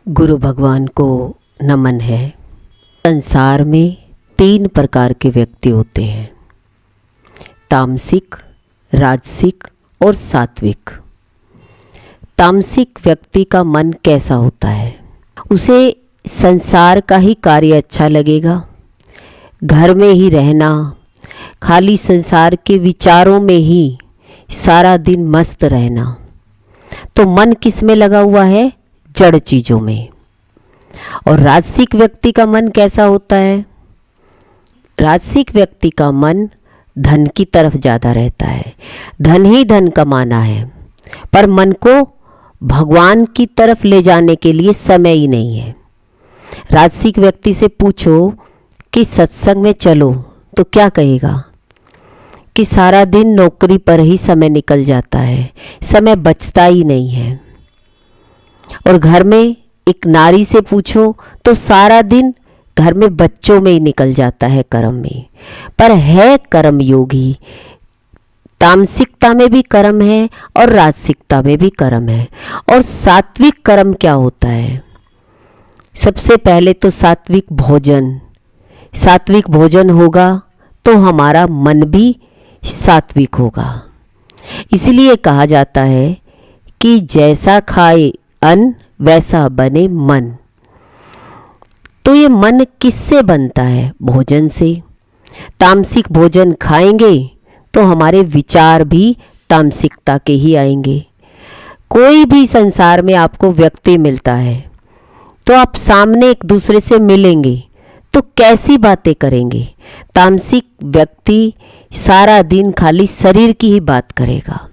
गुरु भगवान को नमन है। संसार में 3 प्रकार के व्यक्ति होते हैं, तामसिक, राजसिक और सात्विक। तामसिक व्यक्ति का मन कैसा होता है? उसे संसार का ही कार्य अच्छा लगेगा, घर में ही रहना, खाली संसार के विचारों में ही सारा दिन मस्त रहना। तो मन किस में लगा हुआ है? जड़ चीज़ों में। और राजसिक व्यक्ति का मन कैसा होता है? राजसिक व्यक्ति का मन धन की तरफ ज़्यादा रहता है, धन ही धन कमाना है, पर मन को भगवान की तरफ ले जाने के लिए समय ही नहीं है। राजसिक व्यक्ति से पूछो कि सत्संग में चलो तो क्या कहेगा कि सारा दिन नौकरी पर ही समय निकल जाता है, समय बचता ही नहीं है। और घर में एक नारी से पूछो तो सारा दिन घर में बच्चों में ही निकल जाता है, कर्म में। पर है कर्म योगी, तामसिकता में भी कर्म है और राजसिकता में भी कर्म है। और सात्विक कर्म क्या होता है? सबसे पहले तो सात्विक भोजन। सात्विक भोजन होगा तो हमारा मन भी सात्विक होगा। इसलिए कहा जाता है कि जैसा खाए अन्न वैसा बने मन। तो ये मन किससे बनता है? भोजन से। तामसिक भोजन खाएंगे तो हमारे विचार भी तामसिकता के ही आएंगे। कोई भी संसार में आपको व्यक्ति मिलता है तो आप सामने एक दूसरे से मिलेंगे तो कैसी बातें करेंगे? तामसिक व्यक्ति सारा दिन खाली शरीर की ही बात करेगा।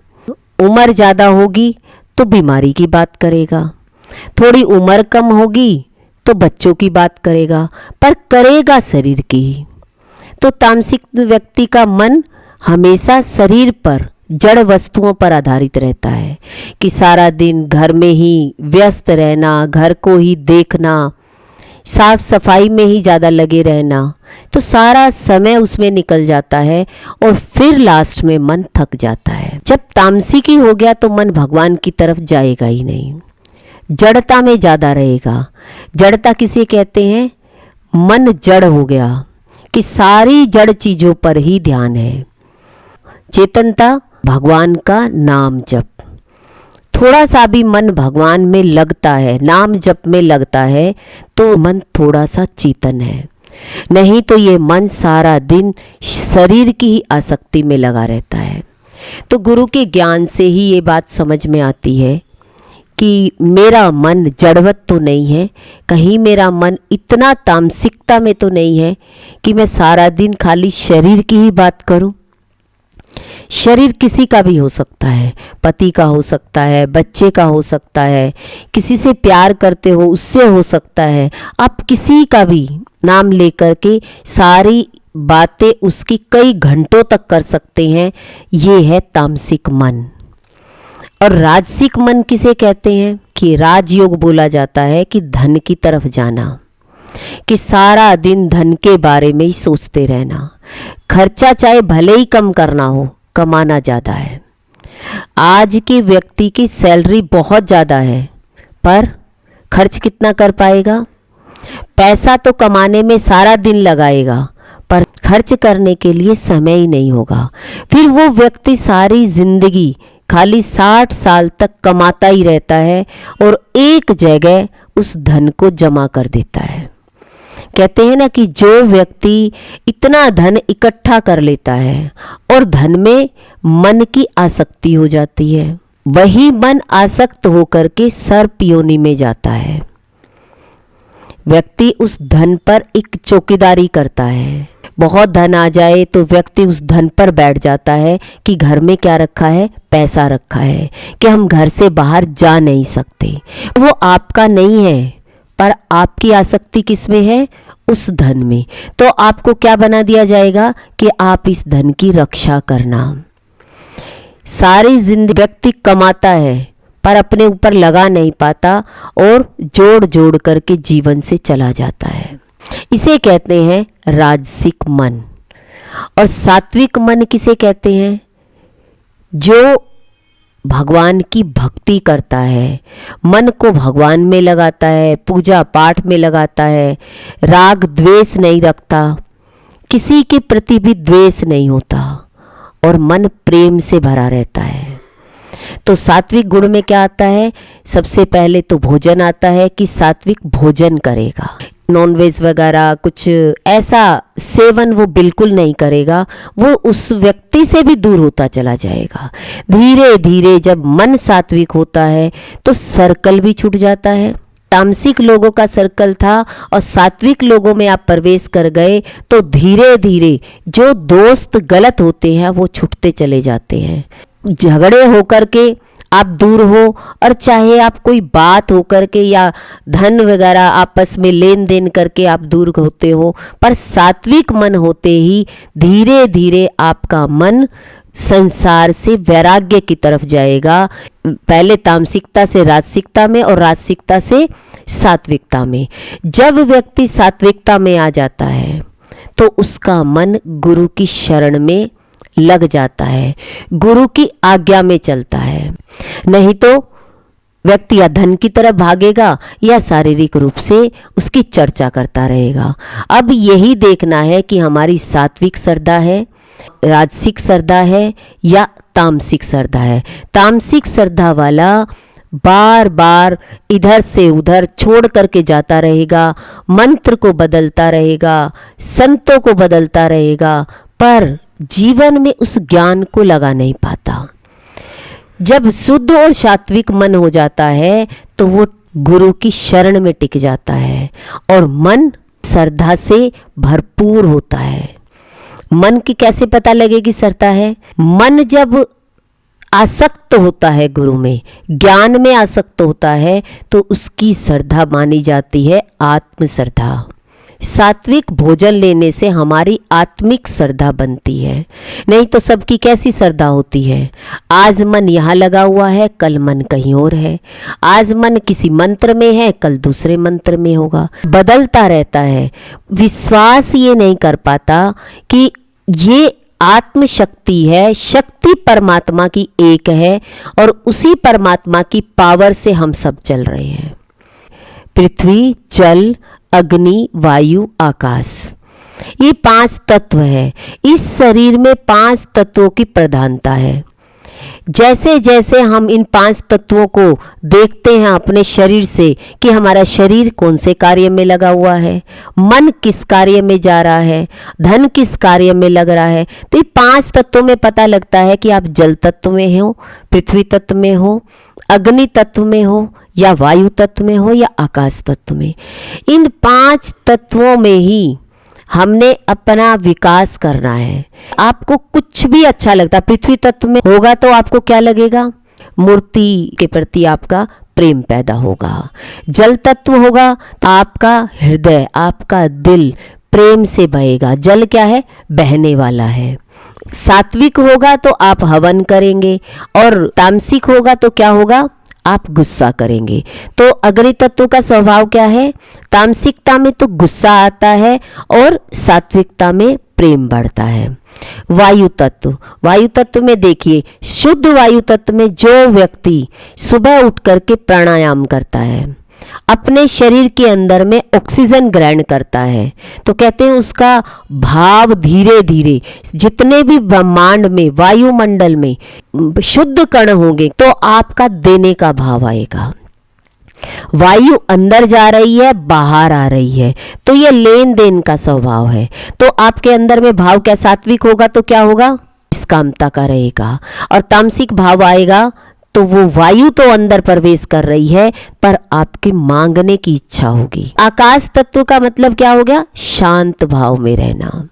उम्र ज़्यादा होगी तो बीमारी की बात करेगा, थोड़ी उम्र कम होगी तो बच्चों की बात करेगा, पर करेगा शरीर की ही। तो तामसिक व्यक्ति का मन हमेशा शरीर पर, जड़ वस्तुओं पर आधारित रहता है कि सारा दिन घर में ही व्यस्त रहना, घर को ही देखना, साफ सफाई में ही ज़्यादा लगे रहना। तो सारा समय उसमें निकल जाता है और फिर लास्ट में मन थक जाता है। जब तामसिकी हो गया तो मन भगवान की तरफ जाएगा ही नहीं, जड़ता में ज़्यादा रहेगा। जड़ता किसे कहते हैं? मन जड़ हो गया कि सारी जड़ चीज़ों पर ही ध्यान है। चेतनता भगवान का नाम जप। थोड़ा सा भी मन भगवान में लगता है, नाम जप में लगता है, तो मन थोड़ा सा चेतन है। नहीं तो ये मन सारा दिन शरीर की ही आसक्ति में लगा रहता है। तो गुरु के ज्ञान से ही ये बात समझ में आती है कि मेरा मन जड़वत तो नहीं है, कहीं मेरा मन इतना तामसिकता में तो नहीं है कि मैं सारा दिन खाली शरीर की ही बात करूं। शरीर किसी का भी हो सकता है, पति का हो सकता है, बच्चे का हो सकता है, किसी से प्यार करते हो उससे हो सकता है। आप किसी का भी नाम लेकर के सारी बातें उसकी कई घंटों तक कर सकते हैं। ये है तामसिक मन। और राजसिक मन किसे कहते हैं? कि राजयोग बोला जाता है कि धन की तरफ जाना, कि सारा दिन धन के बारे में ही सोचते रहना। खर्चा चाहे भले ही कम करना हो, कमाना ज़्यादा है। आज के व्यक्ति की सैलरी बहुत ज़्यादा है, पर खर्च कितना कर पाएगा? पैसा तो कमाने में सारा दिन लगाएगा, पर खर्च करने के लिए समय ही नहीं होगा। फिर वो व्यक्ति सारी जिंदगी खाली 60 साल तक कमाता ही रहता है और एक जगह उस धन को जमा कर देता है। कहते हैं ना कि जो व्यक्ति इतना धन इकट्ठा कर लेता है और धन में मन की आसक्ति हो जाती है, वही मन आसक्त होकर के सर्प योनि में जाता है। व्यक्ति उस धन पर एक चौकीदारी करता है। बहुत धन आ जाए तो व्यक्ति उस धन पर बैठ जाता है कि घर में क्या रखा है? पैसा रखा है, कि हम घर से बाहर जा नहीं सकते। वो आपका नहीं है, पर आपकी आसक्ति किस में है? उस धन में। तो आपको क्या बना दिया जाएगा कि आप इस धन की रक्षा करना। सारी जिंदगी व्यक्ति कमाता है पर अपने ऊपर लगा नहीं पाता और जोड़ जोड़ करके जीवन से चला जाता है। इसे कहते हैं राजसिक मन। और सात्विक मन किसे कहते हैं? जो भगवान की भक्ति करता है, मन को भगवान में लगाता है, पूजा पाठ में लगाता है, राग द्वेष नहीं रखता, किसी के प्रति भी द्वेष नहीं होता और मन प्रेम से भरा रहता है। तो सात्विक गुण में क्या आता है? सबसे पहले तो भोजन आता है कि सात्विक भोजन करेगा, नॉनवेज वगैरह कुछ ऐसा सेवन वो बिल्कुल नहीं करेगा, वो उस व्यक्ति से भी दूर होता चला जाएगा। धीरे धीरे जब मन सात्विक होता है तो सर्कल भी छूट जाता है। तामसिक लोगों का सर्कल था और सात्विक लोगों में आप प्रवेश कर गए तो धीरे धीरे जो दोस्त गलत होते हैं वो छूटते चले जाते हैं। झगड़े होकर के आप दूर हो और चाहे आप कोई बात होकर के या धन वगैरह आपस में लेन देन करके आप दूर होते हो, पर सात्विक मन होते ही धीरे धीरे आपका मन संसार से वैराग्य की तरफ जाएगा। पहले तामसिकता से राजसिकता में और राजसिकता से सात्विकता में। जब व्यक्ति सात्विकता में आ जाता है तो उसका मन गुरु की शरण में लग जाता है, गुरु की आज्ञा में चलता है। नहीं तो व्यक्ति या धन की तरफ भागेगा या शारीरिक रूप से उसकी चर्चा करता रहेगा। अब यही देखना है कि हमारी सात्विक श्रद्धा है, राजसिक श्रद्धा है या तामसिक श्रद्धा है। तामसिक श्रद्धा वाला बार बार इधर से उधर छोड़ करके जाता रहेगा, मंत्र को बदलता रहेगा, संतों को बदलता रहेगा, पर जीवन में उस ज्ञान को लगा नहीं पाता। जब शुद्ध और सात्विक मन हो जाता है तो वो गुरु की शरण में टिक जाता है और मन श्रद्धा से भरपूर होता है। मन की कैसे पता लगेगी श्रद्धा है? मन जब आसक्त होता है गुरु में, ज्ञान में आसक्त होता है तो उसकी श्रद्धा मानी जाती है आत्म श्रद्धा। सात्विक भोजन लेने से हमारी आत्मिक श्रद्धा बनती है, नहीं तो सबकी कैसी श्रद्धा होती है? आज मन यहाँ लगा हुआ है, कल मन कहीं और है, आज मन किसी मंत्र में है, कल दूसरे मंत्र में होगा, बदलता रहता है। विश्वास ये नहीं कर पाता कि ये आत्म शक्ति है, शक्ति परमात्मा की एक है और उसी परमात्मा की पावर से हम सब चल रहे हैं। पृथ्वी, जल, अग्नि, वायु, आकाश, ये 5 तत्व है। इस शरीर में 5 तत्वों की प्रधानता है। जैसे जैसे हम इन 5 तत्वों को देखते हैं अपने शरीर से कि हमारा शरीर कौन से कार्य में लगा हुआ है, मन किस कार्य में जा रहा है, धन किस कार्य में लग रहा है, तो ये 5 तत्वों में पता लगता है कि आप जल तत्व में हो, पृथ्वी तत्व में हो, अग्नि तत्व में हो या वायु तत्व में हो या आकाश तत्व में। इन 5 तत्वों में ही हमने अपना विकास करना है। आपको कुछ भी अच्छा लगता, पृथ्वी तत्व में होगा तो आपको क्या लगेगा? मूर्ति के प्रति आपका प्रेम पैदा होगा। जल तत्व होगा तो आपका हृदय, आपका दिल प्रेम से बहेगा। जल क्या है? बहने वाला है। सात्विक होगा तो आप हवन करेंगे और तामसिक होगा तो क्या होगा? आप गुस्सा करेंगे। तो अग्नि तत्व का स्वभाव क्या है? तामसिकता में तो गुस्सा आता है और सात्विकता में प्रेम बढ़ता है। वायु तत्व, वायु तत्व में देखिए, शुद्ध वायु तत्व में जो व्यक्ति सुबह उठ करके प्राणायाम करता है, अपने शरीर के अंदर में ऑक्सीजन ग्रहण करता है, तो कहते हैं उसका भाव धीरे धीरे जितने भी ब्रह्मांड में, वायुमंडल में शुद्ध कण होंगे तो आपका देने का भाव आएगा। वायु अंदर जा रही है, बाहर आ रही है, तो ये लेन देन का स्वभाव है। तो आपके अंदर में भाव क्या? सात्विक होगा तो क्या होगा? निष्कामता का रहेगा। और तामसिक भाव आएगा तो वो वायु तो अंदर प्रवेश कर रही है पर आपके मांगने की इच्छा होगी। आकाश तत्व का मतलब क्या हो गया? शांत भाव में रहना।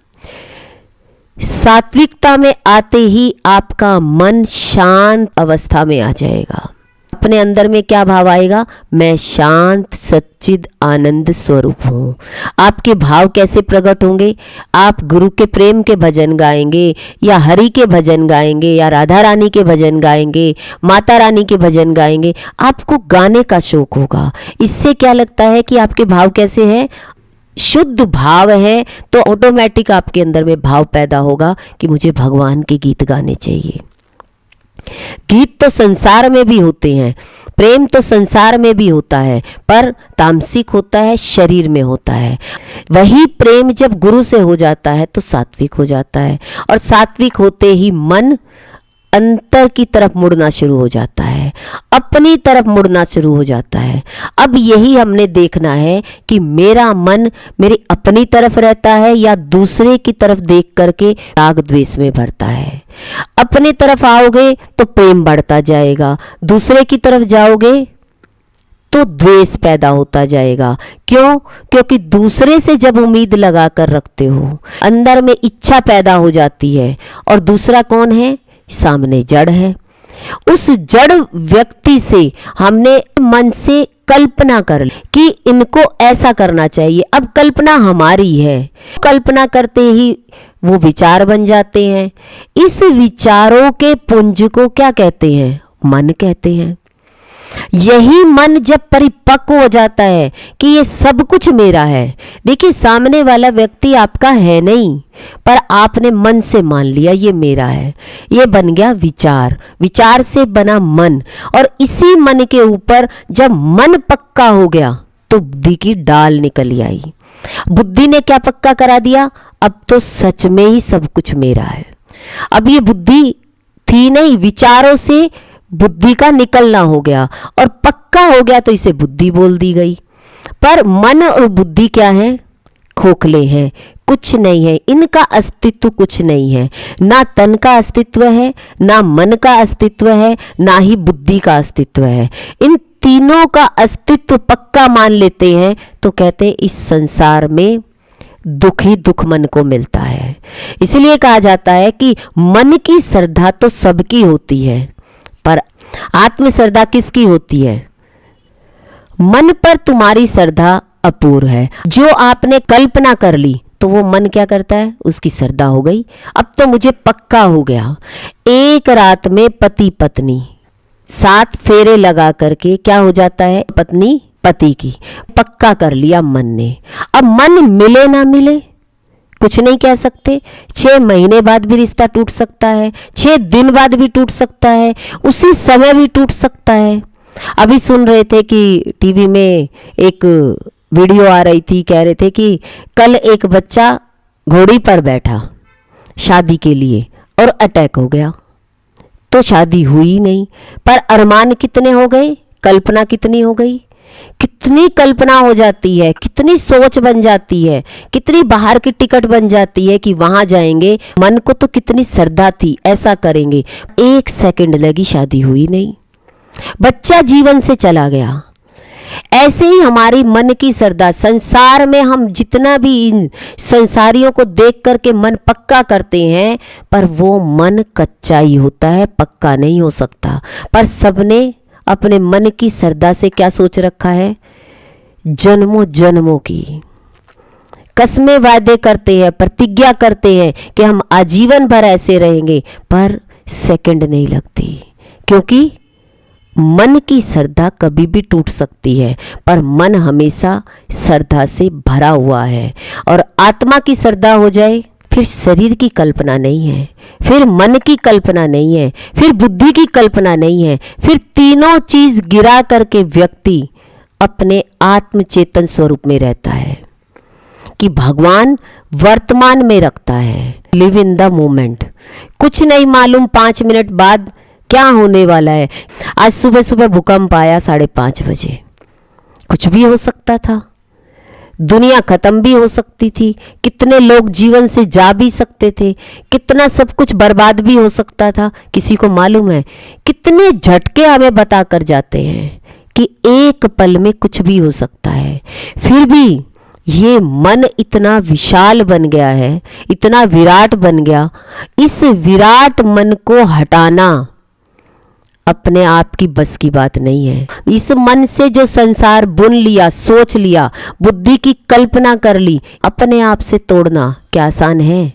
सात्विकता में आते ही आपका मन शांत अवस्था में आ जाएगा। अपने अंदर में क्या भाव आएगा? मैं शांत सच्चिद आनंद स्वरूप हूँ। आपके भाव कैसे प्रकट होंगे? आप गुरु के प्रेम के भजन गाएंगे या हरि के भजन गाएंगे या राधा रानी के भजन गाएंगे, माता रानी के भजन गाएंगे, आपको गाने का शौक होगा। इससे क्या लगता है कि आपके भाव कैसे हैं? शुद्ध भाव है तो ऑटोमेटिक आपके अंदर में भाव पैदा होगा कि मुझे भगवान के गीत गाने चाहिए। गीत तो संसार में भी होते हैं, प्रेम तो संसार में भी होता है, पर तामसिक होता है, शरीर में होता है। वही प्रेम जब गुरु से हो जाता है तो सात्विक हो जाता है, और सात्विक होते ही मन अंतर की तरफ मुड़ना शुरू हो जाता है, अपनी तरफ मुड़ना शुरू हो जाता है। अब यही हमने देखना है कि मेरा मन मेरी अपनी तरफ रहता है या दूसरे की तरफ देख करके राग द्वेष में भरता है। अपनी तरफ आओगे तो प्रेम बढ़ता जाएगा, दूसरे की तरफ जाओगे तो द्वेष पैदा होता जाएगा। क्यों? क्योंकि दूसरे से जब उम्मीद लगा कर रखते हो, अंदर में इच्छा पैदा हो जाती है, और दूसरा कौन है? सामने जड़ है। उस जड़ व्यक्ति से हमने मन से कल्पना कर ली कि इनको ऐसा करना चाहिए। अब कल्पना हमारी है, कल्पना करते ही वो विचार बन जाते हैं। इस विचारों के पुंज को क्या कहते हैं? मन कहते हैं। यही मन जब परिपक्व हो जाता है कि ये सब कुछ मेरा है, देखिए सामने वाला व्यक्ति आपका है नहीं, पर आपने मन से मान लिया ये मेरा है, ये बन गया विचार, विचार से बना मन, और इसी मन के ऊपर जब मन पक्का हो गया तो बुद्धि की डाल निकल आई। बुद्धि ने क्या पक्का करा दिया? अब तो सच में ही सब कुछ मेरा है। अब ये बुद्धि थी नहीं, विचारों से बुद्धि का निकलना हो गया और पक्का हो गया तो इसे बुद्धि बोल दी गई। पर मन और बुद्धि क्या है? खोखले हैं, कुछ नहीं है, इनका अस्तित्व कुछ नहीं है। ना तन का अस्तित्व है, ना मन का अस्तित्व है, ना ही बुद्धि का अस्तित्व है। इन तीनों का अस्तित्व पक्का मान लेते हैं तो कहते हैं इस संसार में दुख ही दुख मन को मिलता है। इसलिए कहा जाता है कि मन की श्रद्धा तो सबकी होती है, पर आत्म श्रद्धा किसकी होती है? मन पर तुम्हारी श्रद्धा अपूर्ण है। जो आपने कल्पना कर ली तो वो मन क्या करता है? उसकी श्रद्धा हो गई, अब तो मुझे पक्का हो गया। एक रात में पति पत्नी 7 फेरे लगा करके क्या हो जाता है? पत्नी पति की पक्का कर लिया मन ने। अब मन मिले ना मिले कुछ नहीं कह सकते। 6 महीने बाद भी रिश्ता टूट सकता है, 6 दिन बाद भी टूट सकता है, उसी समय भी टूट सकता है। अभी सुन रहे थे कि टीवी में एक वीडियो आ रही थी, कह रहे थे कि कल एक बच्चा घोड़ी पर बैठा शादी के लिए और अटैक हो गया, तो शादी हुई नहीं, पर अरमान कितने हो गए, कल्पना कितनी हो गई। कितनी कल्पना हो जाती है, कितनी सोच बन जाती है, कितनी बाहर की टिकट बन जाती है कि वहां जाएंगे। मन को तो कितनी श्रद्धा थी, ऐसा करेंगे, 1 सेकंड लगी, शादी हुई नहीं, बच्चा जीवन से चला गया। ऐसे ही हमारी मन की श्रद्धा, संसार में हम जितना भी इन संसारियों को देख करके मन पक्का करते हैं, पर वो मन कच्चा ही होता है, पक्का नहीं हो सकता। पर सबने अपने मन की श्रद्धा से क्या सोच रखा है? जन्मों जन्मों की कसमें वादे करते हैं, प्रतिज्ञा करते हैं कि हम आजीवन भर ऐसे रहेंगे, पर सेकंड नहीं लगती, क्योंकि मन की श्रद्धा कभी भी टूट सकती है, पर मन हमेशा श्रद्धा से भरा हुआ है। और आत्मा की श्रद्धा हो जाए, फिर शरीर की कल्पना नहीं है, फिर मन की कल्पना नहीं है, फिर बुद्धि की कल्पना नहीं है, फिर तीनों चीज गिरा करके व्यक्ति अपने आत्म चेतन स्वरूप में रहता है कि भगवान वर्तमान में रखता है। Live in the moment. कुछ नहीं मालूम 5 मिनट बाद क्या होने वाला है। आज सुबह सुबह भूकंप आया 5:30 बजे, कुछ भी हो सकता था, दुनिया खत्म भी हो सकती थी, कितने लोग जीवन से जा भी सकते थे, कितना सब कुछ बर्बाद भी हो सकता था, किसी को मालूम है। कितने झटके हमें बता कर जाते हैं कि एक पल में कुछ भी हो सकता है। फिर भी ये मन इतना विशाल बन गया है, इतना विराट बन गया। इस विराट मन को हटाना अपने आप की बस की बात नहीं है। इस मन से जो संसार बुन लिया, सोच लिया, बुद्धि की कल्पना कर ली, अपने आप से तोड़ना क्या आसान है?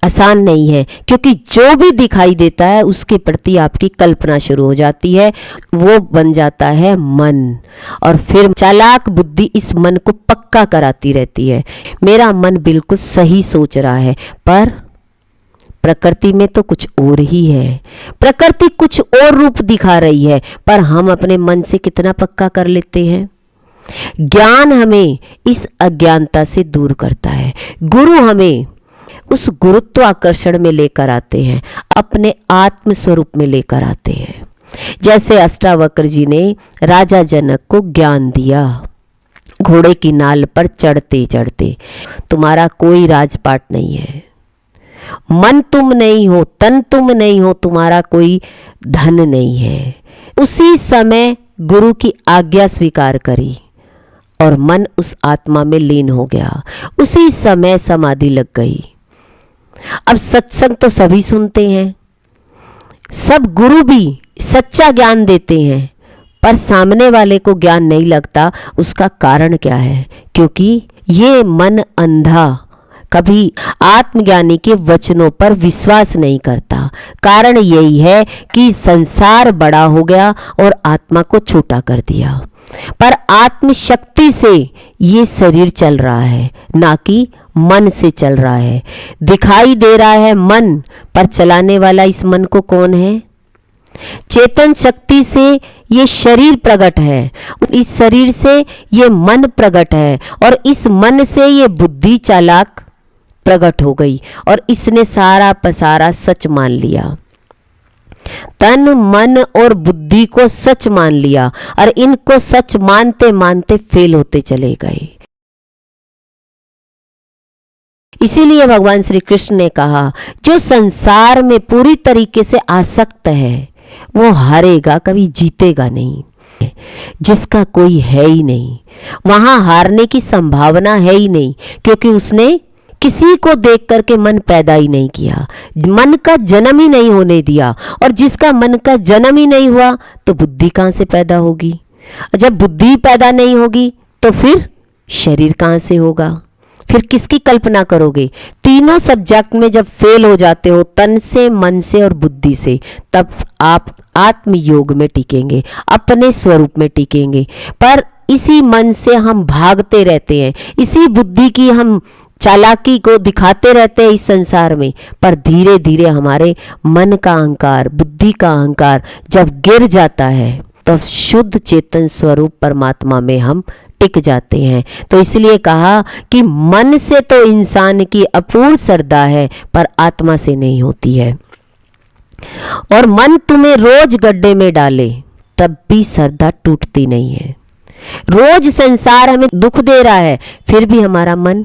आसान नहीं है, क्योंकि जो भी दिखाई देता है उसके प्रति आपकी कल्पना शुरू हो जाती है, वो बन जाता है मन। और फिर चालाक बुद्धि इस मन को पक्का कराती रहती है, मेरा मन बिल्कुल सही सोच रहा है, पर प्रकृति में तो कुछ और ही है, प्रकृति कुछ और रूप दिखा रही है, पर हम अपने मन से कितना पक्का कर लेते हैं। ज्ञान हमें इस अज्ञानता से दूर करता है, गुरु हमें उस गुरुत्वाकर्षण में लेकर आते हैं, अपने आत्म स्वरूप में लेकर आते हैं। जैसे अष्टावक्र जी ने राजा जनक को ज्ञान दिया, घोड़े की नाल पर चढ़ते चढ़ते, तुम्हारा कोई राजपाट नहीं है, मन तुम नहीं हो, तन तुम नहीं हो, तुम्हारा कोई धन नहीं है। उसी समय गुरु की आज्ञा स्वीकार करी और मन उस आत्मा में लीन हो गया, उसी समय समाधि लग गई। अब सत्संग तो सभी सुनते हैं, सब गुरु भी सच्चा ज्ञान देते हैं, पर सामने वाले को ज्ञान नहीं लगता। उसका कारण क्या है? क्योंकि ये मन अंधा कभी आत्मज्ञानी के वचनों पर विश्वास नहीं करता। कारण यही है कि संसार बड़ा हो गया और आत्मा को छोटा कर दिया। पर आत्म शक्ति से ये शरीर चल रहा है, ना कि मन से चल रहा है। दिखाई दे रहा है मन, पर चलाने वाला इस मन को कौन है? चेतन शक्ति से ये शरीर प्रकट है, इस शरीर से ये मन प्रकट है, और इस मन से ये बुद्धि चालाक प्रकट हो गई और इसने सारा पसारा सच मान लिया। तन मन और बुद्धि को सच मान लिया और इनको सच मानते मानते फेल होते चले गए। इसीलिए भगवान श्री कृष्ण ने कहा, जो संसार में पूरी तरीके से आसक्त है वो हारेगा, कभी जीतेगा नहीं। जिसका कोई है ही नहीं, वहां हारने की संभावना है ही नहीं, क्योंकि उसने किसी को देख करके मन पैदा ही नहीं किया, मन का जन्म ही नहीं होने दिया। और जिसका मन का जन्म ही नहीं हुआ तो बुद्धि कहाँ से पैदा होगी? जब बुद्धि पैदा नहीं होगी तो फिर शरीर कहाँ से होगा? फिर किसकी कल्पना करोगे? तीनों सब्जेक्ट में जब फेल हो जाते हो, तन से, मन से और बुद्धि से, तब आप आत्मयोग में टिकेंगे, अपने स्वरूप में टिकेंगे। पर इसी मन से हम भागते रहते हैं, इसी बुद्धि की हम चालाकी को दिखाते रहते हैं इस संसार में। पर धीरे धीरे हमारे मन का अहंकार, बुद्धि का अहंकार जब गिर जाता है तब शुद्ध चेतन स्वरूप परमात्मा में हम टिक जाते हैं। तो इसलिए कहा कि मन से तो इंसान की अपूर्ण श्रद्धा है, पर आत्मा से नहीं होती है। और मन तुम्हें रोज गड्ढे में डाले तब भी श्रद्धा टूटती नहीं है। रोज संसार हमें दुख दे रहा है, फिर भी हमारा मन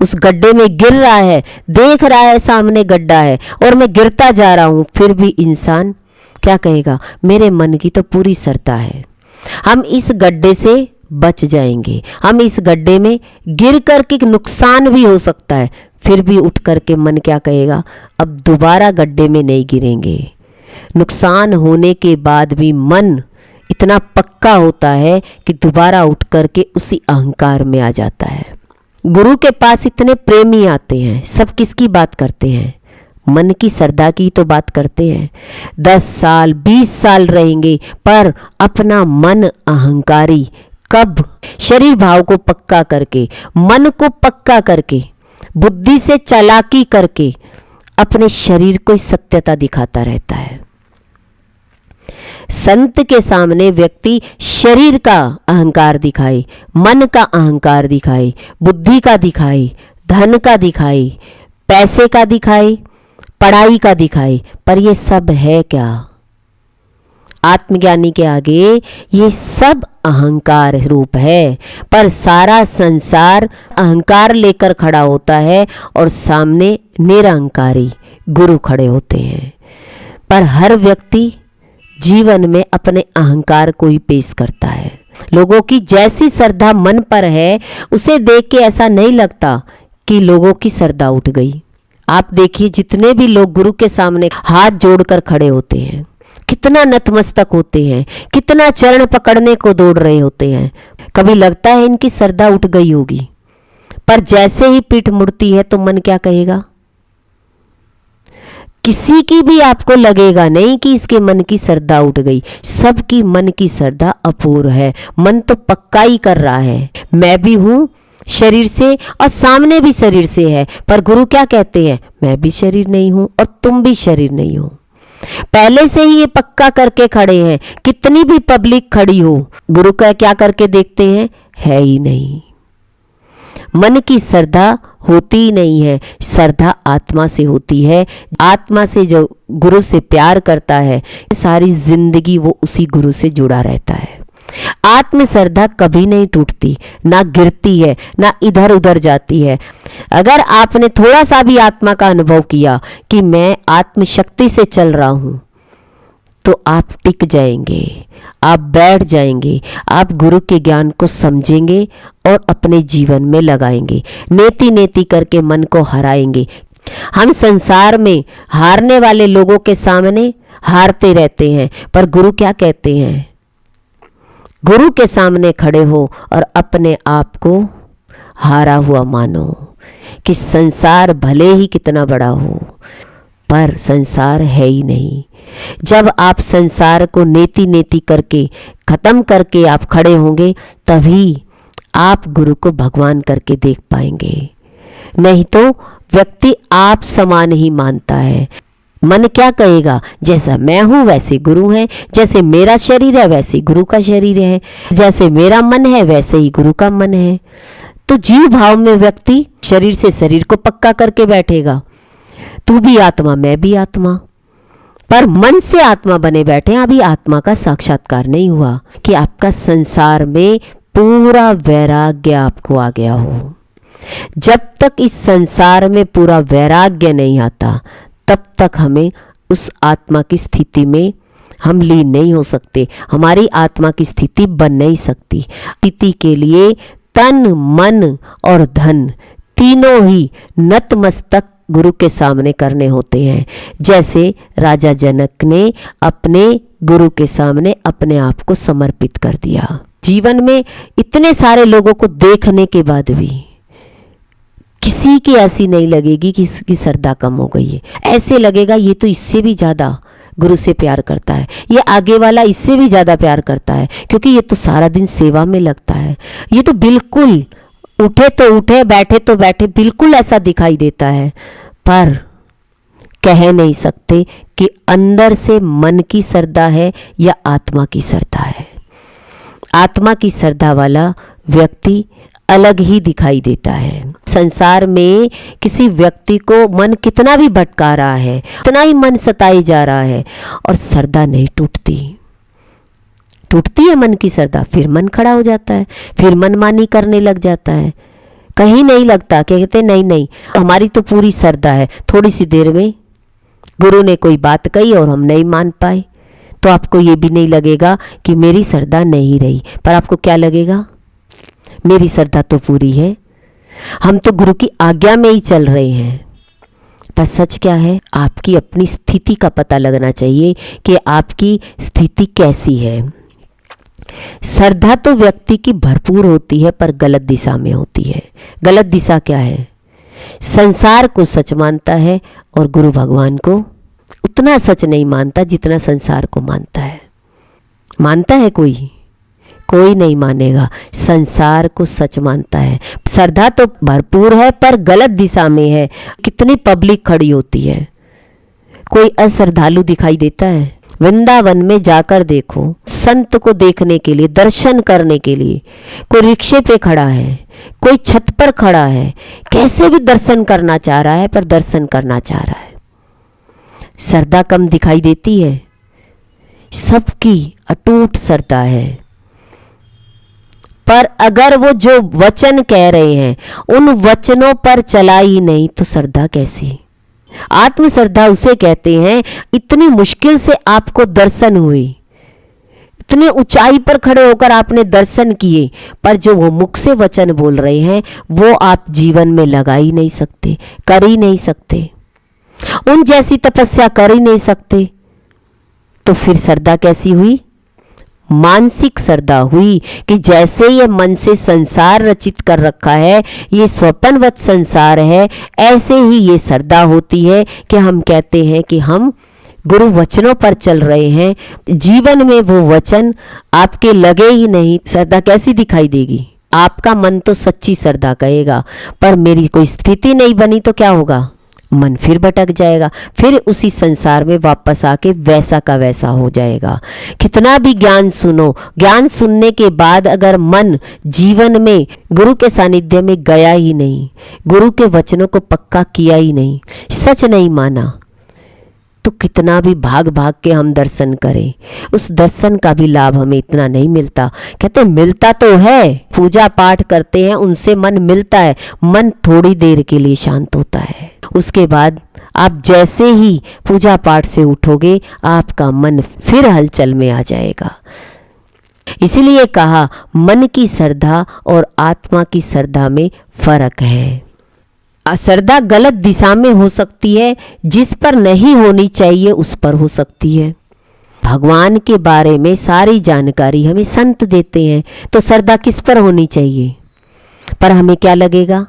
उस गड्ढे में गिर रहा है, देख रहा है सामने गड्ढा है और मैं गिरता जा रहा हूं, फिर भी इंसान क्या कहेगा? मेरे मन की तो पूरी श्रद्धा है, हम इस गड्ढे से बच जाएंगे, हम इस गड्ढे में गिर करके नुकसान भी हो सकता है, फिर भी उठ करके मन क्या कहेगा? अब दोबारा गड्ढे में नहीं गिरेंगे। नुकसान होने के बाद भी मन इतना पक्का होता है कि दोबारा उठ करके उसी अहंकार में आ जाता है। गुरु के पास इतने प्रेमी आते हैं, सब किसकी बात करते हैं? मन की श्रद्धा की तो बात करते हैं। 10 साल 20 साल रहेंगे, पर अपना मन अहंकारी कब शरीर भाव को पक्का करके, मन को पक्का करके, बुद्धि से चालाकी करके अपने शरीर को सत्यता दिखाता रहता है। संत के सामने व्यक्ति शरीर का अहंकार दिखाए, मन का अहंकार दिखाए, बुद्धि का दिखाए, धन का दिखाए, पैसे का दिखाए, पढ़ाई का दिखाए, पर ये सब है क्या? आत्मज्ञानी के आगे ये सब अहंकार रूप है। पर सारा संसार अहंकार लेकर खड़ा होता है और सामने निरहंकारी गुरु खड़े होते हैं। पर हर व्यक्ति जीवन में अपने अहंकार को ही पेश करता है। लोगों की जैसी श्रद्धा मन पर है, उसे देख के ऐसा नहीं लगता कि लोगों की श्रद्धा उठ गई। आप देखिए, जितने भी लोग गुरु के सामने हाथ जोड़कर खड़े होते हैं, कितना नतमस्तक होते हैं, कितना चरण पकड़ने को दौड़ रहे होते हैं। कभी लगता है इनकी श्रद्धा उठ गई होगी, पर जैसे ही पीठ मुड़ती है तो मन क्या कहेगा? किसी की भी आपको लगेगा नहीं कि इसके मन की श्रद्धा उठ गई। सबकी मन की श्रद्धा अपूर्ण है। मन तो पक्का ही कर रहा है, मैं भी हूं, शरीर से और सामने भी शरीर से है, पर गुरु क्या कहते हैं, मैं भी शरीर नहीं हूं और तुम भी शरीर नहीं हो। पहले से ही ये पक्का करके खड़े हैं, कितनी भी पब्लिक खड़ी हो, गुरु का क्या करके देखते हैं, है ही नहीं। मन की श्रद्धा होती ही नहीं है, श्रद्धा आत्मा से होती है। आत्मा से जो गुरु से प्यार करता है, सारी जिंदगी वो उसी गुरु से जुड़ा रहता है। आत्म श्रद्धा कभी नहीं टूटती, ना गिरती है, ना इधर उधर जाती है। अगर आपने थोड़ा सा भी आत्मा का अनुभव किया कि मैं आत्म शक्ति से चल रहा हूं, तो आप टिक जाएंगे, आप बैठ जाएंगे, आप गुरु के ज्ञान को समझेंगे और अपने जीवन में लगाएंगे, नेति नेति करके मन को हराएंगे। हम संसार में हारने वाले लोगों के सामने हारते रहते हैं, पर गुरु क्या कहते हैं, गुरु के सामने खड़े हो और अपने आप को हारा हुआ मानो कि संसार भले ही कितना बड़ा हो, पर संसार है ही नहीं। जब आप संसार को नेति नेति करके खत्म करके आप खड़े होंगे, तभी आप गुरु को भगवान करके देख पाएंगे। नहीं तो व्यक्ति आप समान ही मानता है। मन क्या कहेगा, जैसा मैं हूं वैसे गुरु है, जैसे मेरा शरीर है वैसे गुरु का शरीर है, जैसे मेरा मन है वैसे ही गुरु का मन है। तो जीव भाव में व्यक्ति शरीर से शरीर को पक्का करके बैठेगा, तू भी आत्मा मैं भी आत्मा, पर मन से आत्मा बने बैठे। अभी आत्मा का साक्षात्कार नहीं हुआ कि आपका संसार में पूरा वैराग्य आपको आ गया हो। जब तक इस संसार में पूरा वैराग्य नहीं आता, तब तक हमें उस आत्मा की स्थिति में हम लीन नहीं हो सकते, हमारी आत्मा की स्थिति बन नहीं सकती। स्थिति के लिए तन मन और धन तीनों ही नतमस्तक गुरु के सामने करने होते हैं। जैसे राजा जनक ने अपने गुरु के सामने अपने आप को समर्पित कर दिया। जीवन में इतने सारे लोगों को देखने के बाद भी किसी की ऐसी नहीं लगेगी कि इसकी श्रद्धा कम हो गई है। ऐसे लगेगा ये तो इससे भी ज़्यादा गुरु से प्यार करता है, ये आगे वाला इससे भी ज़्यादा प्यार करता है, क्योंकि ये तो सारा दिन सेवा में लगता है। ये तो बिल्कुल उठे तो उठे, बैठे तो बैठे, बिल्कुल ऐसा दिखाई देता है। पर कह नहीं सकते कि अंदर से मन की श्रद्धा है या आत्मा की श्रद्धा है। आत्मा की श्रद्धा वाला व्यक्ति अलग ही दिखाई देता है। संसार में किसी व्यक्ति को मन कितना भी भटका रहा है, कितना ही मन सताई जा रहा है, और श्रद्धा नहीं टूटती। टूटती है मन की श्रद्धा, फिर मन खड़ा हो जाता है, फिर मनमानी करने लग जाता है, कहीं नहीं लगता। कहते नहीं नहीं हमारी तो पूरी श्रद्धा है, थोड़ी सी देर में गुरु ने कोई बात कही और हम नहीं मान पाए, तो आपको ये भी नहीं लगेगा कि मेरी श्रद्धा नहीं रही, पर आपको क्या लगेगा, मेरी श्रद्धा तो पूरी है, हम तो गुरु की आज्ञा में ही चल रहे हैं। पर सच क्या है, आपकी अपनी स्थिति का पता लगना चाहिए कि आपकी स्थिति कैसी है। श्रद्धा तो व्यक्ति की भरपूर होती है, पर गलत दिशा में होती है। गलत दिशा क्या है, संसार को सच मानता है और गुरु भगवान को उतना सच नहीं मानता जितना संसार को मानता है। मानता है कोई नहीं मानेगा, संसार को सच मानता है। श्रद्धा तो भरपूर है पर गलत दिशा में है। कितनी पब्लिक खड़ी होती है, कोई अश्रद्धालु दिखाई देता है। वृंदावन में जाकर देखो, संत को देखने के लिए, दर्शन करने के लिए कोई रिक्शे पे खड़ा है, कोई छत पर खड़ा है, कैसे भी दर्शन करना चाह रहा है, पर दर्शन करना चाह रहा है। श्रद्धा कम दिखाई देती है, सबकी अटूट श्रद्धा है। पर अगर वो जो वचन कह रहे हैं उन वचनों पर चला ही नहीं, तो श्रद्धा कैसी। आत्म श्रद्धा उसे कहते हैं, इतनी मुश्किल से आपको दर्शन हुए, इतने ऊंचाई पर खड़े होकर आपने दर्शन किए, पर जो वो मुख से वचन बोल रहे हैं वो आप जीवन में लगा ही नहीं सकते, कर ही नहीं सकते, उन जैसी तपस्या कर ही नहीं सकते। तो फिर श्रद्धा कैसी हुई, मानसिक श्रद्धा हुई कि जैसे ये मन से संसार रचित कर रखा है, ये स्वप्नवत संसार है, ऐसे ही ये श्रद्धा होती है कि हम कहते हैं कि हम गुरु वचनों पर चल रहे हैं। जीवन में वो वचन आपके लगे ही नहीं, श्रद्धा कैसी दिखाई देगी। आपका मन तो सच्ची श्रद्धा कहेगा, पर मेरी कोई स्थिति नहीं बनी तो क्या होगा, मन फिर भटक जाएगा, फिर उसी संसार में वापस आके वैसा का वैसा हो जाएगा। कितना भी ज्ञान सुनो, ज्ञान सुनने के बाद अगर मन जीवन में गुरु के सानिध्य में गया ही नहीं, गुरु के वचनों को पक्का किया ही नहीं, सच नहीं माना, तो कितना भी भाग भाग के हम दर्शन करें, उस दर्शन का भी लाभ हमें इतना नहीं मिलता। कहते मिलता तो है, पूजा पाठ करते हैं उनसे मन मिलता है, मन थोड़ी देर के लिए शांत होता है, उसके बाद आप जैसे ही पूजा पाठ से उठोगे आपका मन फिर हलचल में आ जाएगा। इसीलिए कहा मन की श्रद्धा और आत्मा की श्रद्धा में फर्क है। श्रद्धा गलत दिशा में हो सकती है, जिस पर नहीं होनी चाहिए उस पर हो सकती है। भगवान के बारे में सारी जानकारी हमें संत देते हैं, तो श्रद्धा किस पर होनी चाहिए? पर हमें क्या लगेगा,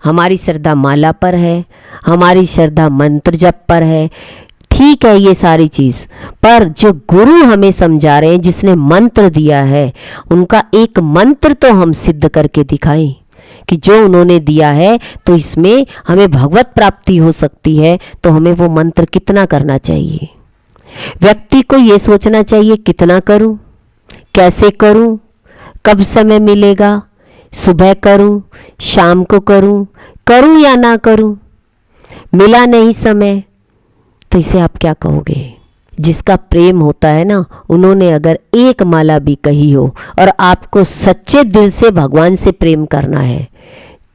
हमारी श्रद्धा माला पर है, हमारी श्रद्धा मंत्र जप पर है। ठीक है ये सारी चीज़, पर जो गुरु हमें समझा रहे हैं, जिसने मंत्र दिया है, उनका एक मंत्र तो हम सिद्ध करके दिखाएं कि जो उन्होंने दिया है तो इसमें हमें भगवत प्राप्ति हो सकती है, तो हमें वो मंत्र कितना करना चाहिए। व्यक्ति को ये सोचना चाहिए कितना करूं, कैसे करूं, कब समय मिलेगा, सुबह करूं, शाम को करूं, करूं या ना करूं। मिला नहीं समय तो इसे आप क्या कहोगे? जिसका प्रेम होता है ना, उन्होंने अगर एक माला भी कही हो और आपको सच्चे दिल से भगवान से प्रेम करना है,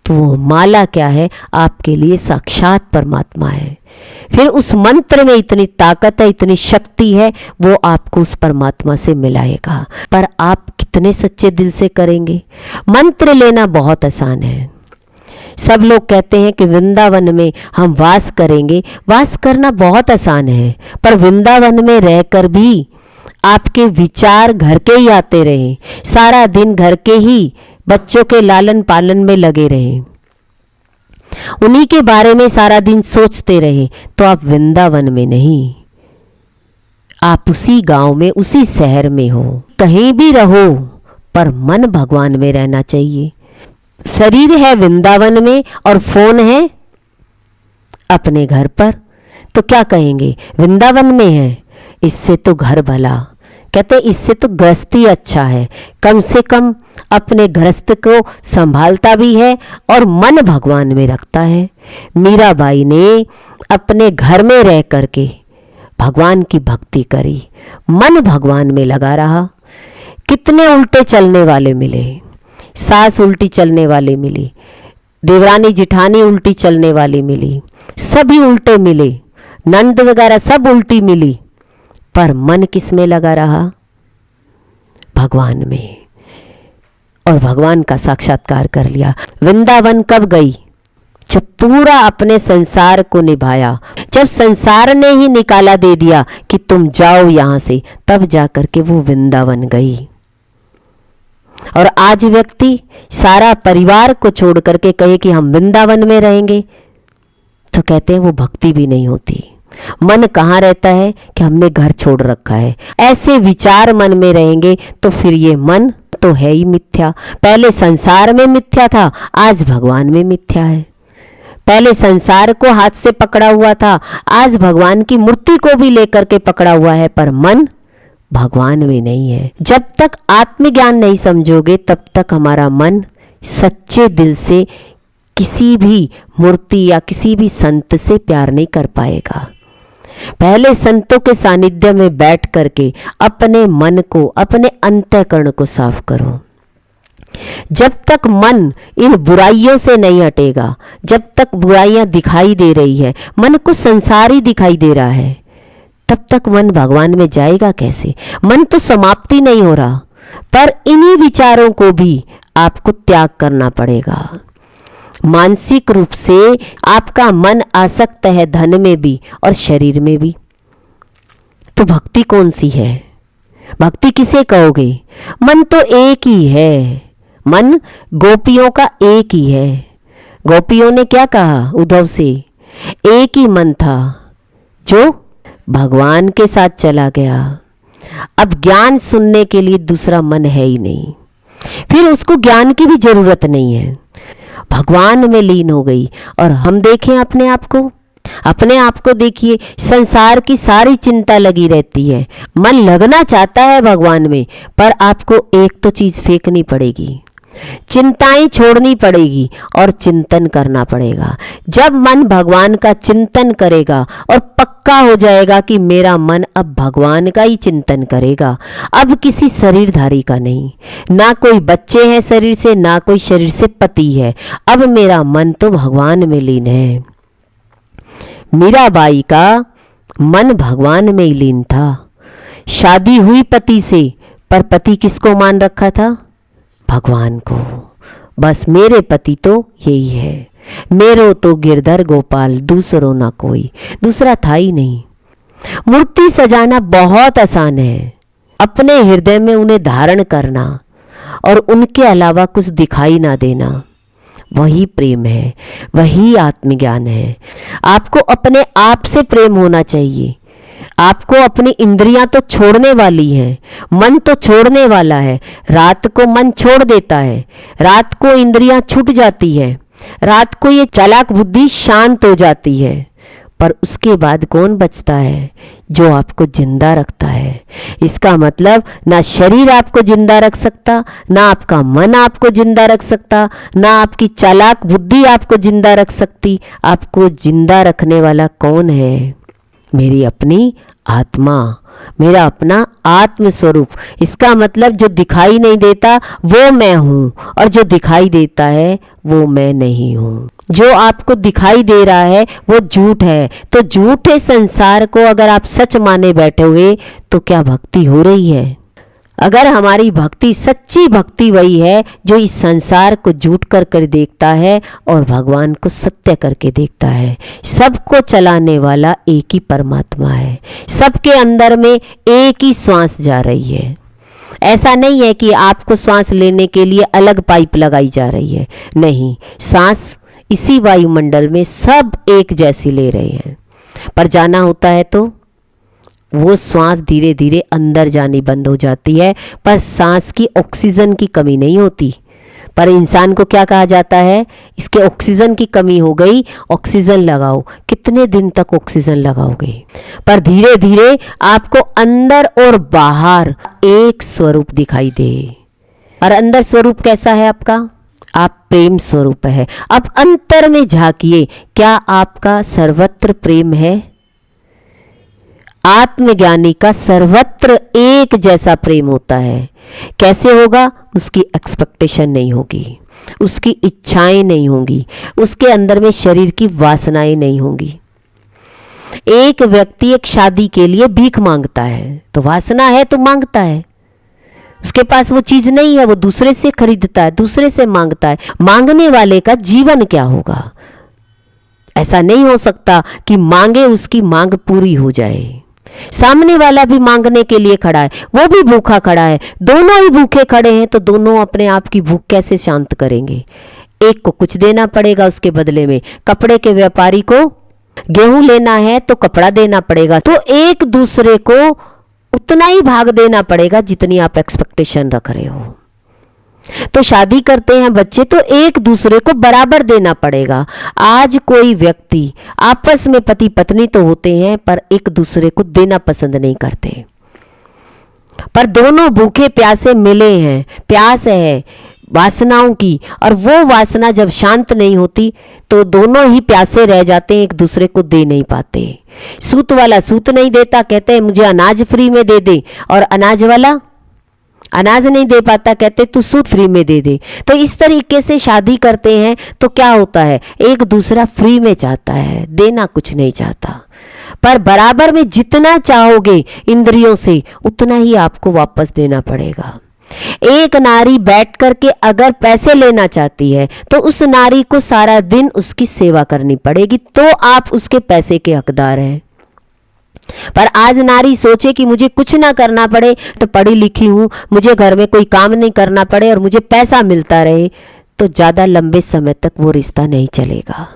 तो वो माला क्या है, आपके लिए साक्षात परमात्मा है। फिर उस मंत्र में इतनी ताकत है, इतनी शक्ति है, वो आपको उस परमात्मा से मिलाएगा। पर आप कितने सच्चे दिल से करेंगे? मंत्र लेना बहुत आसान है। सब लोग कहते हैं कि वृंदावन में हम वास करेंगे, वास करना बहुत आसान है, पर वृंदावन में रहकर भी आपके विचार घर के ही आते रहे, सारा दिन घर के ही बच्चों के लालन पालन में लगे रहे, उन्हीं के बारे में सारा दिन सोचते रहे, तो आप वृंदावन में नहीं, आप उसी गांव में, उसी शहर में हो। कहीं भी रहो पर मन भगवान में रहना चाहिए। शरीर है वृंदावन में और फोन है अपने घर पर, तो क्या कहेंगे, वृंदावन में है, इससे तो घर भला। कहते इससे तो गृहस्थी अच्छा है, कम से कम अपने गृहस्थ को संभालता भी है और मन भगवान में रखता है। मीराबाई ने अपने घर में रह करके भगवान की भक्ति करी, मन भगवान में लगा रहा। कितने उल्टे चलने वाले मिले, सास उल्टी चलने वाले मिली, देवरानी जिठानी उल्टी चलने वाली मिली, सभी उल्टे मिले, नंद वगैरह सब उल्टी मिली, पर मन किस में लगा रहा? भगवान में, और भगवान का साक्षात्कार कर लिया। वृंदावन कब गई? जब पूरा अपने संसार को निभाया, जब संसार ने ही निकाला दे दिया कि तुम जाओ यहां से, तब जाकर के वो वृंदावन गई। और आज व्यक्ति सारा परिवार को छोड़ करके कहे कि हम वृंदावन में रहेंगे, तो कहते हैं वो भक्ति भी नहीं होती। मन कहाँ रहता है कि हमने घर छोड़ रखा है, ऐसे विचार मन में रहेंगे तो फिर ये मन तो है ही मिथ्या। पहले संसार में मिथ्या था, आज भगवान में मिथ्या है। पहले संसार को हाथ से पकड़ा हुआ था, आज भगवान की मूर्ति को भी लेकर के पकड़ा हुआ है, पर मन भगवान में नहीं है। जब तक आत्मज्ञान नहीं समझोगे तब तक हमारा मन सच्चे दिल से किसी भी मूर्ति या किसी भी संत से प्यार नहीं कर पाएगा। पहले संतों के सानिध्य में बैठ करके अपने मन को, अपने अंतःकरण को साफ करो। जब तक मन इन बुराइयों से नहीं हटेगा, जब तक बुराइयां दिखाई दे रही है, मन को संसार ही दिखाई दे रहा है, तब तक मन भगवान में जाएगा कैसे? मन तो समाप्ति नहीं हो रहा, पर इन्हीं विचारों को भी आपको त्याग करना पड़ेगा। मानसिक रूप से आपका मन आसक्त है धन में भी और शरीर में भी, तो भक्ति कौन सी है? भक्ति किसे कहोगे? मन तो एक ही है, मन गोपियों का एक ही है। गोपियों ने क्या कहा उद्धव से? एक ही मन था जो भगवान के साथ चला गया। अब ज्ञान सुनने के लिए दूसरा मन है ही नहीं। फिर उसको ज्ञान की भी जरूरत नहीं है, भगवान में लीन हो गई। और हम देखें अपने आप को देखिए, संसार की सारी चिंता लगी रहती है, मन लगना चाहता है भगवान में, पर आपको एक तो चीज फेंकनी पड़ेगी, चिंताएं छोड़नी पड़ेगी और चिंतन करना पड़ेगा। जब मन भगवान का चिंतन करेगा और पक्का हो जाएगा कि मेरा मन अब भगवान का ही चिंतन करेगा, अब किसी शरीरधारी का नहीं, ना कोई बच्चे हैं शरीर से, ना कोई शरीर से पति है, अब मेरा मन तो भगवान में लीन है। मीराबाई का मन भगवान में ही लीन था। शादी हुई पति से, पर पति किसको मान रखा था? भगवान को। बस मेरे पति तो यही है, मेरो तो गिरधर गोपाल, दूसरो ना कोई, दूसरा था ही नहीं। मूर्ति सजाना बहुत आसान है, अपने हृदय में उन्हें धारण करना और उनके अलावा कुछ दिखाई ना देना, वही प्रेम है, वही आत्मज्ञान है। आपको अपने आप से प्रेम होना चाहिए। आपको अपनी इंद्रियां तो छोड़ने वाली हैं, मन तो छोड़ने वाला है। रात को मन छोड़ देता है, रात को इंद्रियां छूट जाती है, रात को ये चालाक बुद्धि शांत हो जाती है, पर उसके बाद कौन बचता है? जो आपको जिंदा रखता है। इसका मतलब ना शरीर आपको जिंदा रख सकता, ना आपका मन आपको जिंदा रख सकता, ना आपकी चालाक बुद्धि आपको जिंदा रख सकती। आपको जिंदा रखने वाला कौन है? मेरी अपनी आत्मा, मेरा अपना आत्म स्वरूप। इसका मतलब जो दिखाई नहीं देता वो मैं हूँ, और जो दिखाई देता है वो मैं नहीं हूँ। जो आपको दिखाई दे रहा है वो झूठ है, तो झूठे संसार को अगर आप सच माने बैठे हुए तो क्या भक्ति हो रही है? अगर हमारी भक्ति सच्ची भक्ति वही है जो इस संसार को झूठ कर कर देखता है और भगवान को सत्य करके देखता है। सबको चलाने वाला एक ही परमात्मा है, सबके अंदर में एक ही श्वास जा रही है। ऐसा नहीं है कि आपको श्वास लेने के लिए अलग पाइप लगाई जा रही है, नहीं, सांस इसी वायुमंडल में सब एक जैसी ले रहे हैं। पर जाना होता है तो वो श्वास धीरे धीरे अंदर जानी बंद हो जाती है, पर सांस की ऑक्सीजन की कमी नहीं होती। पर इंसान को क्या कहा जाता है? इसके ऑक्सीजन की कमी हो गई, ऑक्सीजन लगाओ। कितने दिन तक ऑक्सीजन लगाओगे? पर धीरे धीरे आपको अंदर और बाहर एक स्वरूप दिखाई दे। और अंदर स्वरूप कैसा है आपका? आप प्रेम स्वरूप है। अब अंतर में झांकिए, क्या आपका सर्वत्र प्रेम है? आत्मज्ञानी का सर्वत्र एक जैसा प्रेम होता है। कैसे होगा? उसकी एक्सपेक्टेशन नहीं होगी, उसकी इच्छाएं नहीं होंगी, उसके अंदर में शरीर की वासनाएं नहीं होंगी। एक व्यक्ति एक शादी के लिए भीख मांगता है, तो वासना है तो मांगता है। उसके पास वो चीज नहीं है, वो दूसरे से खरीदता है, दूसरे से मांगता है। मांगने वाले का जीवन क्या होगा? ऐसा नहीं हो सकता कि मांगे उसकी मांग पूरी हो जाए। सामने वाला भी मांगने के लिए खड़ा है, वो भी भूखा खड़ा है, दोनों ही भूखे खड़े हैं, तो दोनों अपने आप की भूख कैसे शांत करेंगे? एक को कुछ देना पड़ेगा उसके बदले में। कपड़े के व्यापारी को गेहूं लेना है तो कपड़ा देना पड़ेगा, तो एक दूसरे को उतना ही भाग देना पड़ेगा जितनी आप एक्सपेक्टेशन रख रहे हो। तो शादी करते हैं बच्चे, तो एक दूसरे को बराबर देना पड़ेगा। आज कोई व्यक्ति, आपस में पति पत्नी तो होते हैं, पर एक दूसरे को देना पसंद नहीं करते। पर दोनों भूखे प्यासे मिले हैं, प्यास है वासनाओं की, और वो वासना जब शांत नहीं होती तो दोनों ही प्यासे रह जाते हैं, एक दूसरे को दे नहीं पाते। सूत वाला सूत नहीं देता, कहते हैं मुझे अनाज फ्री में दे दे, और अनाज वाला अनाज नहीं दे पाता, कहते तू सूत फ्री में दे दे। तो इस तरीके से शादी करते हैं तो क्या होता है? एक दूसरा फ्री में चाहता है, देना कुछ नहीं चाहता। पर बराबर में जितना चाहोगे इंद्रियों से, उतना ही आपको वापस देना पड़ेगा। एक नारी बैठ करके अगर पैसे लेना चाहती है तो उस नारी को सारा दिन उसकी सेवा करनी पड़ेगी, तो आप उसके पैसे के हकदार हैं। पर आज नारी सोचे कि मुझे कुछ ना करना पड़े, तो पढ़ी लिखी हूं, मुझे घर में कोई काम नहीं करना पड़े और मुझे पैसा मिलता रहे, तो ज्यादा लंबे समय तक वो रिश्ता नहीं चलेगा।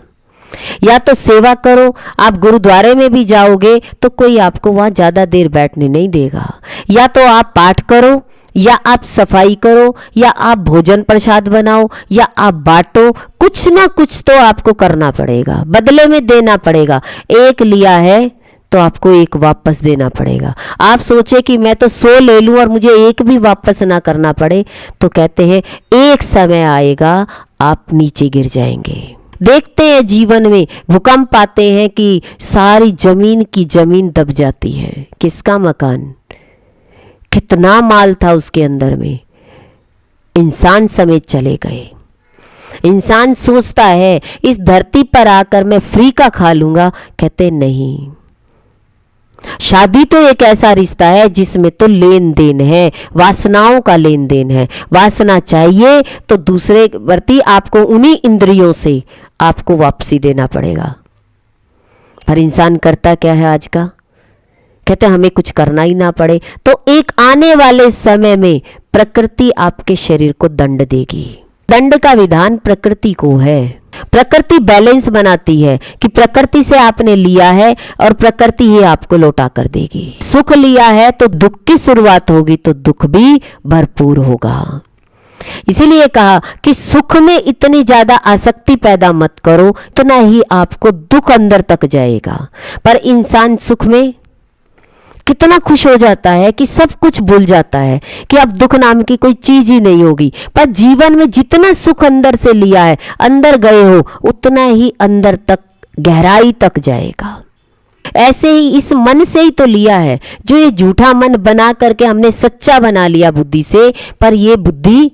या तो सेवा करो, आप गुरुद्वारे में भी जाओगे तो कोई आपको वहां ज्यादा देर बैठने नहीं देगा। या तो आप पाठ करो, या आप सफाई करो, या आप भोजन प्रसाद बनाओ, या आप बांटो, कुछ ना कुछ तो आपको करना पड़ेगा, बदले में देना पड़ेगा। एक लिया है तो आपको एक वापस देना पड़ेगा। आप सोचे कि मैं तो 100 ले लूं और मुझे एक भी वापस ना करना पड़े, तो कहते हैं एक समय आएगा आप नीचे गिर जाएंगे। देखते हैं जीवन में भूकंप आते हैं कि सारी जमीन की जमीन दब जाती है। किसका मकान, कितना माल था उसके अंदर में, इंसान समेत चले गए। इंसान सोचता है इस धरती पर आकर मैं फ्री का खा लूंगा, कहते नहीं। शादी तो एक ऐसा रिश्ता है जिसमें तो लेन देन है, वासनाओं का लेन देन है। वासना चाहिए तो दूसरे प्रति आपको उन्हीं इंद्रियों से आपको वापसी देना पड़ेगा। पर इंसान करता क्या है आज का, कहते हमें कुछ करना ही ना पड़े। तो एक आने वाले समय में प्रकृति आपके शरीर को दंड देगी। दंड का विधान प्रकृति को है। प्रकृति बैलेंस बनाती है कि प्रकृति से आपने लिया है और प्रकृति ही आपको लौटा कर देगी। सुख लिया है तो दुख की शुरुआत होगी, तो दुख भी भरपूर होगा। इसीलिए कहा कि सुख में इतनी ज्यादा आसक्ति पैदा मत करो, तो ना ही आपको दुख अंदर तक जाएगा। पर इंसान सुख में कितना खुश हो जाता है कि सब कुछ भूल जाता है कि अब दुख नाम की कोई चीज ही नहीं होगी। पर जीवन में जितना सुख अंदर से लिया है, अंदर गए हो, उतना ही अंदर तक गहराई तक जाएगा। ऐसे ही इस मन से ही तो लिया है, जो ये झूठा मन बना करके हमने सच्चा बना लिया बुद्धि से। पर ये बुद्धि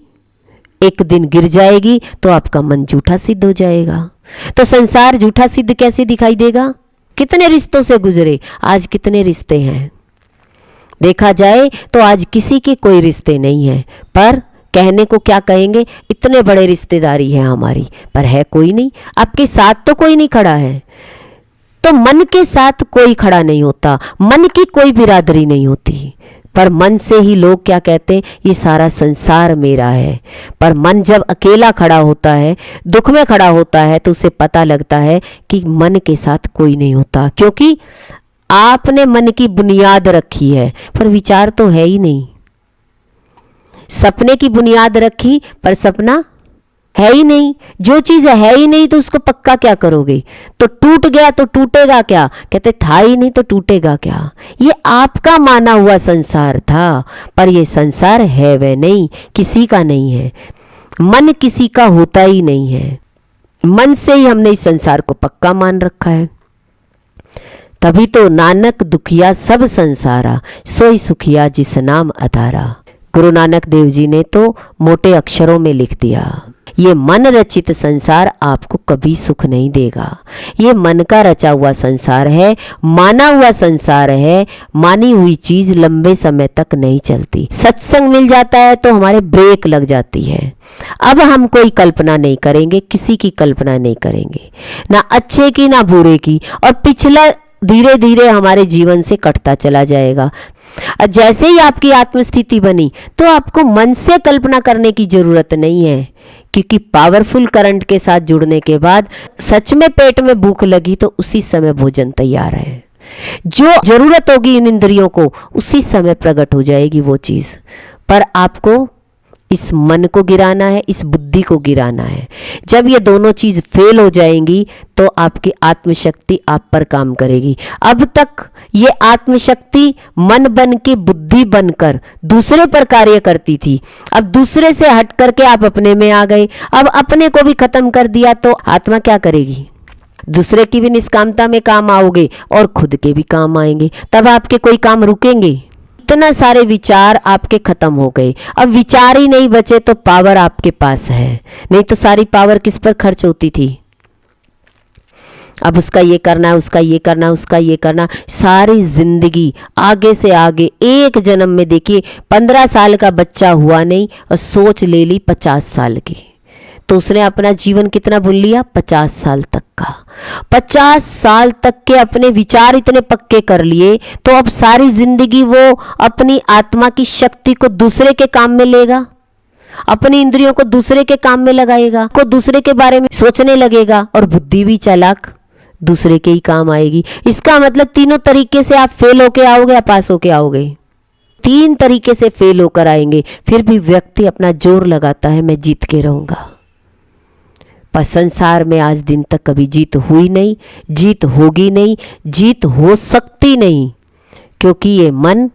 एक दिन गिर जाएगी तो आपका मन झूठा सिद्ध हो जाएगा। तो संसार झूठा सिद्ध कैसे दिखाई देगा? कितने रिश्तों से गुजरे, आज कितने रिश्ते हैं। देखा जाए तो आज किसी के कोई रिश्ते नहीं है, पर कहने को क्या कहेंगे, इतने बड़े रिश्तेदारी है हमारी, पर है कोई नहीं। आपके साथ तो कोई नहीं खड़ा है। तो मन के साथ कोई खड़ा नहीं होता, मन की कोई बिरादरी नहीं होती। पर मन से ही लोग क्या कहते हैं, ये सारा संसार मेरा है। पर मन जब अकेला खड़ा होता है, दुख में खड़ा होता है, तो उसे पता लगता है कि मन के साथ कोई नहीं होता। क्योंकि आपने मन की बुनियाद रखी है, पर विचार तो है ही नहीं। सपने की बुनियाद रखी, पर सपना है ही नहीं। जो चीज है ही नहीं तो उसको पक्का क्या करोगे? तो टूट गया तो टूटेगा क्या? कहते था ही नहीं तो टूटेगा क्या? ये आपका माना हुआ संसार था, पर ये संसार है वह नहीं, किसी का नहीं है। मन किसी का होता ही नहीं है। मन से ही हमने इस संसार को पक्का मान रखा है। तभी तो नानक दुखिया सब संसारा, सोई सुखिया जिस नाम अधारा। गुरु नानक देव जी ने तो मोटे अक्षरों में लिख दिया, ये मन रचित संसार आपको कभी सुख नहीं देगा। ये मन का रचा हुआ संसार है, माना हुआ संसार है। मानी हुई चीज लंबे समय तक नहीं चलती। सत्संग मिल जाता है तो हमारे ब्रेक लग जाती है। अब हम कोई कल्पना नहीं करेंगे, किसी की कल्पना नहीं करेंगे, ना अच्छे की ना बुरे की, और पिछला धीरे धीरे हमारे जीवन से कटता चला जाएगा। जैसे ही आपकी आत्मस्थिति बनी तो आपको मन से कल्पना करने की जरूरत नहीं है, क्योंकि पावरफुल करंट के साथ जुड़ने के बाद सच में पेट में भूख लगी तो उसी समय भोजन तैयार है। जो जरूरत होगी इन इंद्रियों को, उसी समय प्रकट हो जाएगी वो चीज। पर आपको इस मन को गिराना है, इस बुद्धि को गिराना है। जब ये दोनों चीज फेल हो जाएंगी तो आपकी आत्मशक्ति आप पर काम करेगी। अब तक ये आत्मशक्ति मन बन के बुद्धि बनकर दूसरे पर कार्य करती थी। अब दूसरे से हट करके आप अपने में आ गए। अब अपने को भी खत्म कर दिया तो आत्मा क्या करेगी? दूसरे की भी निष्कामता में काम आओगे और खुद के भी काम आएंगे। तब आपके कोई काम रुकेंगे? इतना सारे विचार आपके खत्म हो गए। अब विचार ही नहीं बचे तो पावर आपके पास है, नहीं तो सारी पावर किस पर खर्च होती थी? अब उसका ये करना है, उसका ये करना, उसका ये करना, सारी जिंदगी आगे से आगे। एक जन्म में देखिए 15 साल का बच्चा हुआ नहीं और सोच ले ली 50 साल की, तो उसने अपना जीवन कितना भूल लिया? 50 साल तक का। 50 साल तक के अपने विचार इतने पक्के कर लिए, तो अब सारी जिंदगी वो अपनी आत्मा की शक्ति को दूसरे के काम में लेगा, अपनी इंद्रियों को दूसरे के काम में लगाएगा, को दूसरे के बारे में सोचने लगेगा, और बुद्धि भी चालाक, दूसरे के ही काम आएगी। इसका मतलब तीनों तरीके से आप फेल होके आओगे या पास होके आओगे? 3 तरीके से फेल होकर आएंगे, फिर भी व्यक्ति अपना जोर लगाता है मैं जीत के रहूँगा। पर संसार में आज दिन तक कभी जीत हुई नहीं, जीत होगी नहीं, जीत हो सकती नहीं, क्योंकि ये मन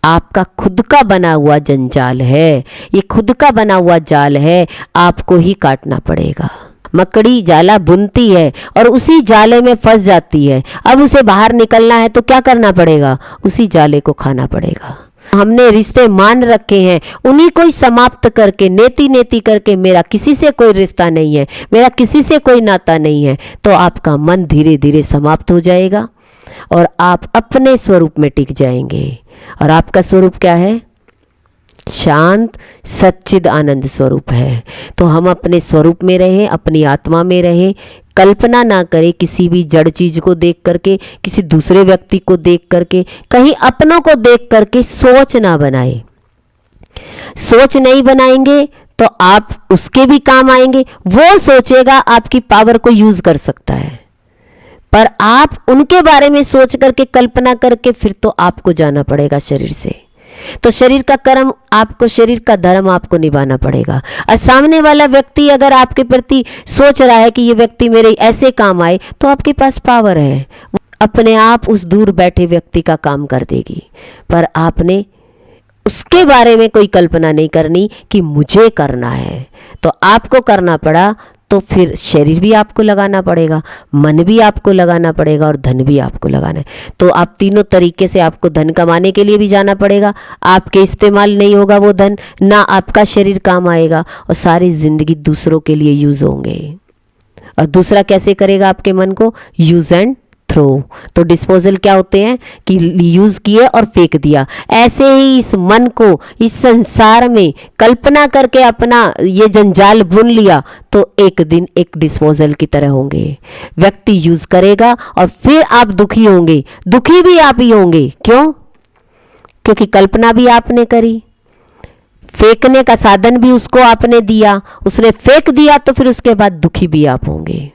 आपका खुद का बना हुआ जंजाल है, ये खुद का बना हुआ जाल है, आपको ही काटना पड़ेगा। मकड़ी जाला बुनती है और उसी जाले में फंस जाती है, अब उसे बाहर निकलना है तो क्या करना पड़ेगा, उसी जाले को खाना पड़ेगा। हमने रिश्ते मान रखे हैं, उन्हीं को ही समाप्त करके नेति नेति करके मेरा किसी से कोई रिश्ता नहीं है, मेरा किसी से कोई नाता नहीं है, तो आपका मन धीरे धीरे समाप्त हो जाएगा और आप अपने स्वरूप में टिक जाएंगे। और आपका स्वरूप क्या है, शांत सच्चिद आनंद स्वरूप है। तो हम अपने स्वरूप में रहें, अपनी आत्मा में रहें, कल्पना ना करें किसी भी जड़ चीज को देख करके, किसी दूसरे व्यक्ति को देख करके, कहीं अपनों को देख करके सोच ना बनाए। सोच नहीं बनाएंगे तो आप उसके भी काम आएंगे, वो सोचेगा आपकी पावर को यूज कर सकता है, पर आप उनके बारे में सोच करके कल्पना करके फिर तो आपको जाना पड़ेगा शरीर से। तो शरीर का कर्म आपको, शरीर का धर्म आपको निभाना पड़ेगा। और सामने वाला व्यक्ति अगर आपके प्रति सोच रहा है कि ये व्यक्ति मेरे ऐसे काम आए, तो आपके पास पावर है, अपने आप उस दूर बैठे व्यक्ति का काम कर देगी। पर आपने उसके बारे में कोई कल्पना नहीं करनी कि मुझे करना है, तो आपको करना पड़ा तो फिर शरीर भी आपको लगाना पड़ेगा, मन भी आपको लगाना पड़ेगा और धन भी आपको लगाना है। तो आप तीनों तरीके से आपको धन कमाने के लिए भी जाना पड़ेगा, आपके इस्तेमाल नहीं होगा वो धन, ना आपका शरीर काम आएगा और सारी जिंदगी दूसरों के लिए यूज होंगे। और दूसरा कैसे करेगा आपके मन को, यूज एंड थ्रो। तो डिस्पोजल क्या होते हैं कि यूज किए और फेंक दिया। ऐसे ही इस मन को इस संसार में कल्पना करके अपना ये जंजाल बुन लिया तो एक दिन एक डिस्पोजल की तरह होंगे। व्यक्ति यूज करेगा और फिर आप दुखी होंगे, दुखी भी आप ही होंगे। क्यों? क्योंकि कल्पना भी आपने करी, फेंकने का साधन भी उसको आपने दिया, उसने फेंक दिया, तो फिर उसके बाद दुखी भी आप होंगे।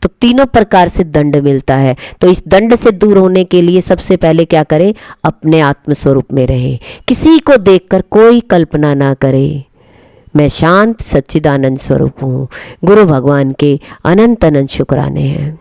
तो तीनों प्रकार से दंड मिलता है। तो इस दंड से दूर होने के लिए सबसे पहले क्या करें, अपने आत्म स्वरूप में रहे, किसी को देखकर कोई कल्पना ना करे। मैं शांत सच्चिदानंद स्वरूप हूँ। गुरु भगवान के अनंत अनंत शुक्राने हैं।